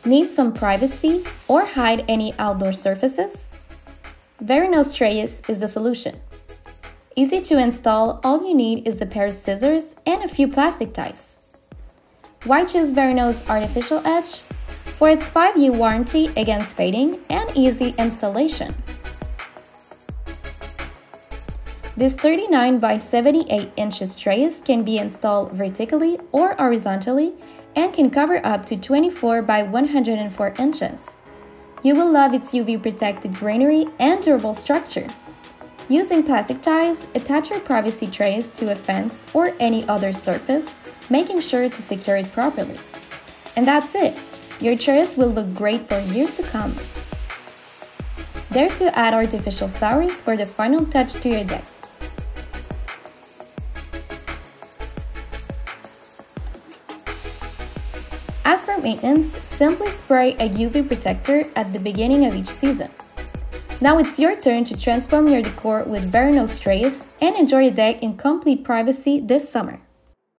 Need some privacy or hide any outdoor surfaces? Véronneau's trellis is the solution. Easy to install, all you need is the pair of scissors and a few plastic ties. Why choose Véronneau's artificial edge? For its 5-year warranty against fading and easy installation. This 39 by 78 inches trellis can be installed vertically or horizontally and can cover up to 24 by 104 inches. You will love its UV-protected greenery and durable structure. Using plastic ties, attach your privacy trellis to a fence or any other surface, making sure to secure it properly. And that's it! Your trellis will look great for years to come. Dare to add artificial flowers for the final touch to your deck. As for maintenance, simply spray a UV protector at the beginning of each season. Now it's your turn to transform your decor with Véronneau's trellis and enjoy a deck in complete privacy this summer.